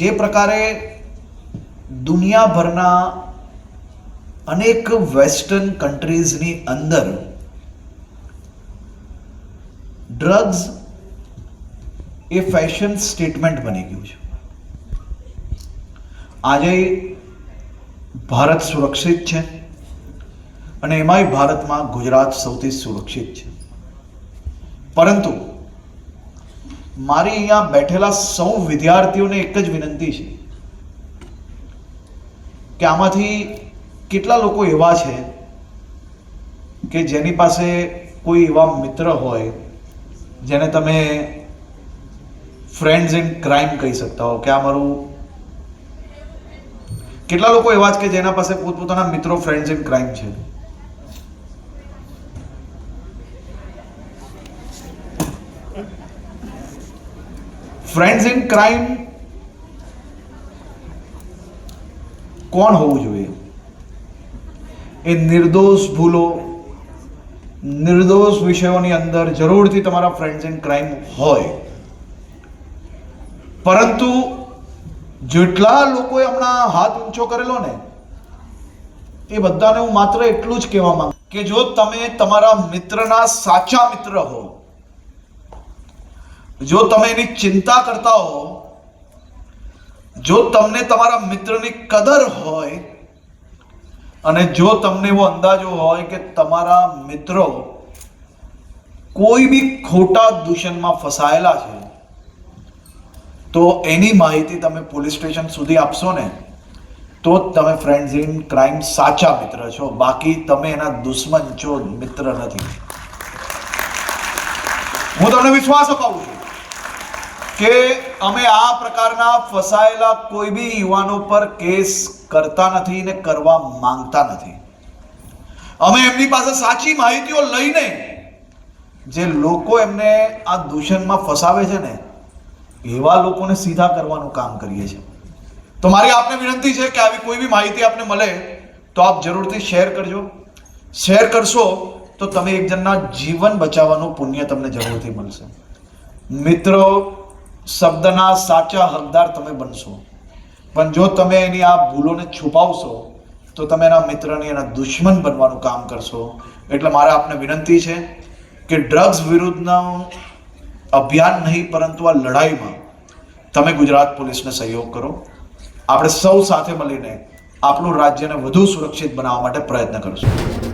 જે પ્રકારે દુનિયાભરના અનેક વેસ્ટર્ન કન્ટ્રીઝની અંદર ડ્રગ્સ એ ફેશન સ્ટેટમેન્ટ બની ગયું છે. આજે ભારત સુરક્ષિત છે અને એમાંય ભારતમાં ગુજરાત સૌથી સુરક્ષિત છે. પરંતુ મારી અહીંયા બેઠેલા સૌ વિદ્યાર્થીઓને એક જ વિનંતી છે કે આમાંથી કેટલા લોકો એવા છે કે જેની પાસે કોઈ એવા મિત્ર હોય જેને તમે ફ્રેન્ડ્સ ઇન ક્રાઇમ કહી શકતા હો કે આ મારું, કેટલા લોકો એવા છે કે જેના પાસે પોતપોતાના મિત્રો ફ્રેન્ડ્સ ઇન ક્રાઇમ છે? ફ્રેન્ડ્સ ઇન ક્રાઇમ કોણ હોવું જોઈએ? એ નિર્દોષ ભૂલો, નિર્દોષ વિષયોની અંદર જરૂરથી તમારા ફ્રેન્ડ્સ ઇન ક્રાઇમ હોય, પરંતુ જેટલા લોકોએ હમણાં હાથ ઊંચો કરેલો ને એ બધાને હું માત્ર એટલું જ કહેવા માંગુ કે જો તમે તમારા મિત્રના સાચા મિત્ર હો, જો તમે એની ચિંતા કરતા હો, જો તમને તમારા મિત્રની કદર હોય અને જો તમને એવો અંદાજો હોય કે તમારા મિત્રો કોઈ બી ખોટા દૂષણમાં ફસાયેલા છે, તો એની માહિતી તમે પોલીસ સ્ટેશન સુધી આપશો ને તો તમે ફ્રેન્ડ્સ ઇન ક્રાઇમ સાચા મિત્ર છો. બાકી તમે એના દુશ્મન છો, મિત્ર નથી. હું તમને વિશ્વાસ અપાવું છું કે અમે આ પ્રકારના ફસાયેલા કોઈ બી યુવાનો પર કેસ કરતા નથી ને કરવા માંગતા નથી. અમે એમની પાસે સાચી માહિતીઓ લઈને જે લોકો એમને આ દૂષણમાં ફસાવે છે ને એવા લોકોને સીધા કરવાનું કામ કરીએ છીએ. તો મારી આપને વિનંતી છે કે આવી કોઈ બી માહિતી આપને મળે તો આપ જરૂરથી શેર કરજો. શેર કરશો તો તમે એક જણના જીવન બચાવવાનું પુણ્ય તમને જરૂરથી મળશે. મિત્રો શબ્દના સાચા હકદાર તમે બનશો, પણ જો તમે એની આ ભૂલોને છુપાવશો તો તમે એના મિત્રની એના દુશ્મન બનવાનું કામ કરશો. એટલે મારે આપને વિનંતી છે કે ડ્રગ્સ વિરુદ્ધનું અભિયાન નહીં પરંતુ આ લડાઈમાં તમે ગુજરાત પોલીસને સહયોગ કરો. આપણે સૌ સાથે મળીને આપણું રાજ્યને વધુ સુરક્ષિત બનાવવા માટે પ્રયત્ન કરશું.